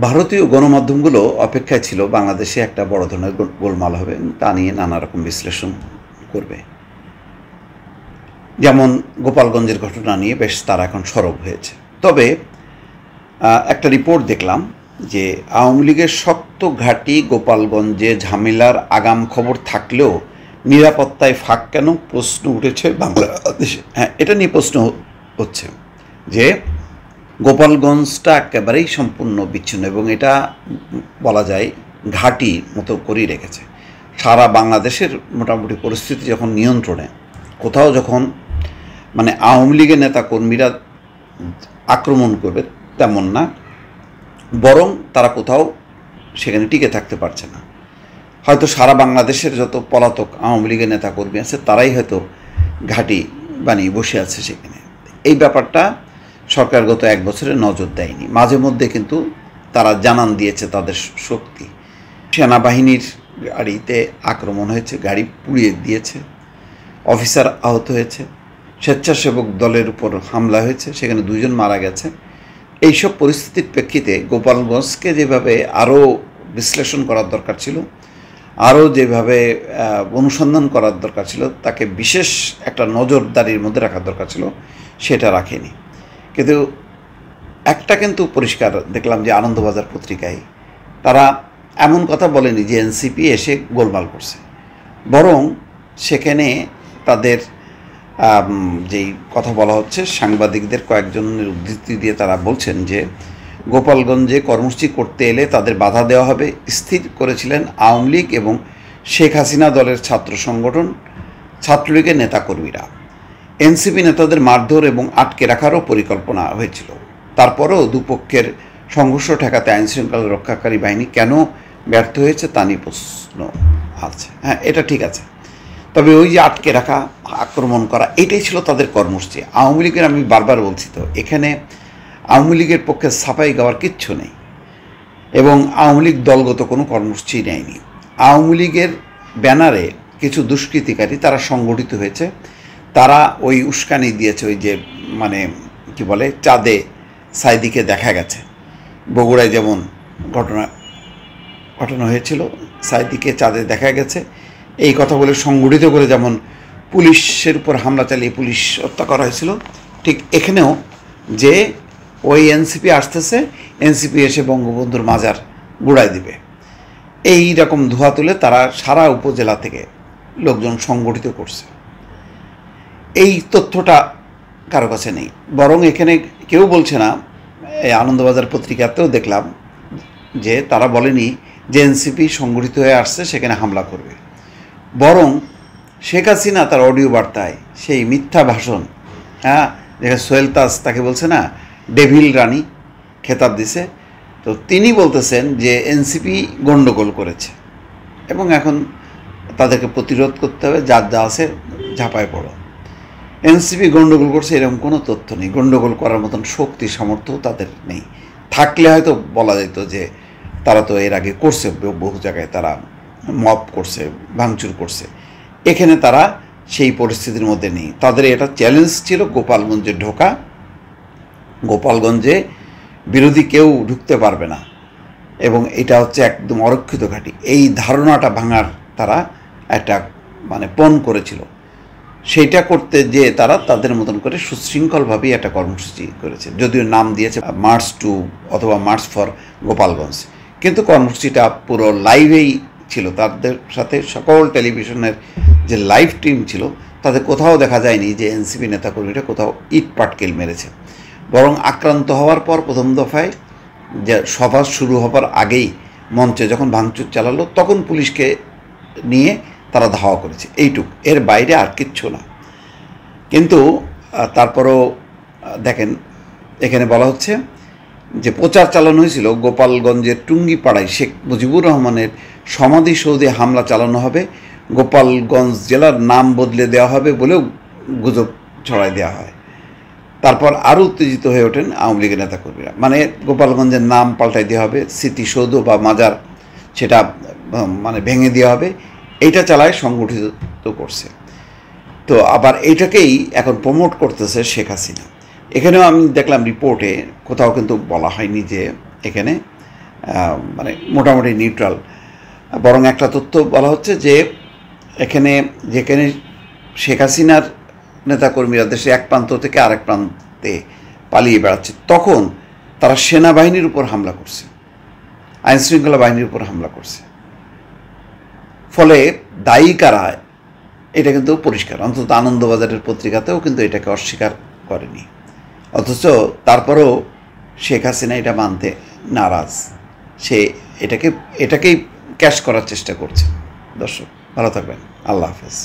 ভারতীয় গণমাধ্যমগুলো অপেক্ষায় ছিল বাংলাদেশে একটা বড় ধরনের গোলমাল হবে, তা নিয়ে নানা রকম বিশ্লেষণ করবে। যেমন গোপালগঞ্জের ঘটনা নিয়ে বেশ তারা এখন সরব হয়েছে। তবে একটা রিপোর্ট দেখলাম যে আওয়ামী লীগের শক্ত ঘাঁটি গোপালগঞ্জে ঝামেলার আগাম খবর থাকলেও নিরাপত্তায় ফাঁক কেন প্রশ্ন উঠেছে বাংলাদেশে। হ্যাঁ, এটা নিয়ে প্রশ্ন হচ্ছে যে গোপালগঞ্জটা একেবারেই সম্পূর্ণ বিচ্ছিন্ন এবং এটা বলা যায় ঘাঁটি মতো করেই রেখেছে। সারা বাংলাদেশের মোটামুটি পরিস্থিতি যখন নিয়ন্ত্রণে, কোথাও যখন মানে আওয়ামী লীগের নেতা কর্মীরা আক্রমণ করবে তেমন না, বরং তারা কোথাও সেখানে টিকে থাকতে পারছে না। হয়তো সারা বাংলাদেশের যত পলাতক আওয়ামী লীগের নেতা কর্মী আছে তারাই হয়তো ঘাঁটি বানিয়ে বসে আছে সেখানে। এই ব্যাপারটা সরকার গত এক বছরে নজর দেয়নি। মাঝে মধ্যে কিন্তু তারা জানান দিয়েছে তাদের শক্তি। সেনাবাহিনীর গাড়িতে আক্রমণ হয়েছে, গাড়ি পুড়িয়ে দিয়েছে, অফিসার আহত হয়েছে, স্বেচ্ছাসেবক দলের উপর হামলা হয়েছে, সেখানে 2 জন মারা গেছে। এইসব পরিস্থিতির প্রেক্ষিতে গোপালগঞ্জকে যেভাবে আরও বিশ্লেষণ করার দরকার ছিল, আরও যেভাবে অনুসন্ধান করার দরকার ছিল, তাকে বিশেষ একটা নজরদারির মধ্যে রাখার দরকার ছিল, সেটা রাখেনি। কিন্তু একটা কিন্তু পরিষ্কার দেখলাম যে আনন্দবাজার পত্রিকায় তারা এমন কথা বলেনি যে এনসিপি এসে গোলমাল করছে, বরং সেখানে তাদের যেই কথা বলা হচ্ছে, সাংবাদিকদের কয়েকজনের উদ্ধৃতি দিয়ে তারা বলছেন যে গোপালগঞ্জে কর্মসূচি করতে এলে তাদের বাধা দেওয়া হবে স্থির করেছিলেন আওয়ামী লীগ এবং শেখ হাসিনা দলের ছাত্র সংগঠন ছাত্রলীগের নেতাকর্মীরা। এনসিপি নেতাদের মারধর এবং আটকে রাখারও পরিকল্পনা হয়েছিল। তারপরেও দুপক্ষের সংঘর্ষ ঠেকাতে আইনশৃঙ্খলা রক্ষাকারী বাহিনী কেন ব্যর্থ হয়েছে তা নিয়ে প্রশ্ন আছে। হ্যাঁ, এটা ঠিক আছে, তবে ওই যে আটকে রাখা, আক্রমণ করা, এটাই ছিল তাদের কর্মসূচি। আওয়ামী লীগের, আমি বারবার বলছি তো, এখানে আওয়ামী লীগের পক্ষে সাফাই গাওয়ার কিচ্ছু নেই এবং আওয়ামী লীগ দলগত কোনো কর্মসূচি নেয়নি। আওয়ামী লীগের ব্যানারে কিছু দুষ্কৃতিকারী তারা সংগঠিত হয়েছে, তারা ওই উস্কানি দিয়েছে। ওই যে মানে কি বলে, চাঁদে সাইদিকে দেখা গেছে, বগুড়ায় যেমন ঘটনা হয়েছিল, সাইদিকে চাঁদে দেখা গেছে, এই কথা বলে সংগঠিত করে যেমন পুলিশের উপর হামলা চালিয়ে পুলিশ হত্যা করা হয়েছিল, ঠিক এখানেও যে ওই এনসিপি আসতেছে, এনসিপি এসে বঙ্গবন্ধুর মাজার গুড়ায় দিবে, এই রকম ধোঁয়া তুলে তারা সারা উপজেলা থেকে লোকজন সংগঠিত করছে। এই তথ্যটা কারো কাছে নেই, বরং এখানে কেউ বলছে না। এই আনন্দবাজার পত্রিকাতেও দেখলাম যে তারা বলেনি যে এনসিপি সংগঠিত হয়ে আসছে সেখানে হামলা করবে, বরং শেখ হাসিনা তার অডিও বার্তায় সেই মিথ্যা ভাষণ, হ্যাঁ, যেখানে সোহেল তাজ তাকে বলছে না ডেভিল রানী খেতাব দিছে, তো তিনি বলতেছেন যে এনসিপি গণ্ডগোল করেছে এবং এখন তাদেরকে প্রতিরোধ করতে হবে, যার যা আছে ঝাঁপায় পড়ো। এনসিপি গণ্ডগোল করছে এরকম কোনো তথ্য নেই, গণ্ডগোল করার মতন শক্তি সামর্থ্যও তাদের নেই। থাকলে হয়তো বলা যেত যে তারা তো এর আগে করছে, বহু জায়গায় তারা মব করছে, ভাঙচুর করছে, এখানে তারা সেই পরিস্থিতির মধ্যে নেই। তাদের এটা চ্যালেঞ্জ ছিল গোপালগঞ্জে ঢোকা, গোপালগঞ্জে বিরোধী কেউ ঢুকতে পারবে না এবং এটা হচ্ছে একদম অরক্ষিত ঘাঁটি, এই ধারণাটা ভাঙার তারা একটা মানে পণ করেছিল। সেইটা করতে যে তারা তাদের মতন করে সুশৃঙ্খলভাবেই একটা কর্মসূচি করেছে, যদিও নাম দিয়েছে মার্চ টু অথবা মার্চ ফর গোপালগঞ্জ, কিন্তু কর্মসূচিটা পুরো লাইভেই ছিল। তাদের সাথে সকল টেলিভিশনের যে লাইভ টিম ছিল তাদের কোথাও দেখা যায়নি যে এনসিপি নেতাকর্মীরা কোথাও ইট পাটকেল মেরেছে, বরং আক্রান্ত হওয়ার পর প্রথম দফায় যে সভা শুরু হবার আগেই মঞ্চে যখন ভাঙচুর চালালো তখন পুলিশকে নিয়ে তারা ধাওয়া করেছে, এইটুক, এর বাইরে আর কিচ্ছু না। কিন্তু তারপরও দেখেন এখানে বলা হচ্ছে যে প্রচার চালানো হয়েছিল গোপালগঞ্জের টুঙ্গিপাড়ায় শেখ মুজিবুর রহমানের সমাধিসৌধে হামলা চালানো হবে, গোপালগঞ্জ জেলার নাম বদলে দেওয়া হবে বলেও গুজব ছড়াই দেওয়া হয়। তারপর আরও উত্তেজিত হয়ে ওঠেন আওয়ামী লীগের নেতাকর্মীরা, মানে গোপালগঞ্জের নাম পাল্টাই দেওয়া হবে, স্মৃতিসৌধ বা মাজার সেটা মানে ভেঙে দেওয়া হবে, এইটা চালায় সংগঠিত করছে। তো আবার এইটাকেই এখন প্রমোট করতেছে শেখ হাসিনা। এখানেও আমি দেখলাম রিপোর্টে কোথাও কিন্তু বলা হয়নি যে এখানে মানে মোটামুটি নিউট্রাল। বরং একটা তথ্য বলা হচ্ছে যে যেখানে শেখ হাসিনার নেতাকর্মীরা দেশে এক প্রান্ত থেকে আরেক প্রান্তে পালিয়ে বেড়াচ্ছে, তখন তারা সেনাবাহিনীর উপর হামলা করছে, আইনশৃঙ্খলা বাহিনীর উপর হামলা করছে। ফলে দায়ী কারা, এটা কিন্তু পরিষ্কার। অন্তত আনন্দবাজারের পত্রিকাতেও কিন্তু এটাকে অস্বীকার করেনি। অথচ তারপরেও শেখ হাসিনা এটা মানতে নারাজ। সে এটাকেই ক্যাশ করার চেষ্টা করছে। দর্শক ভালো থাকবেন, আল্লাহ হাফেজ।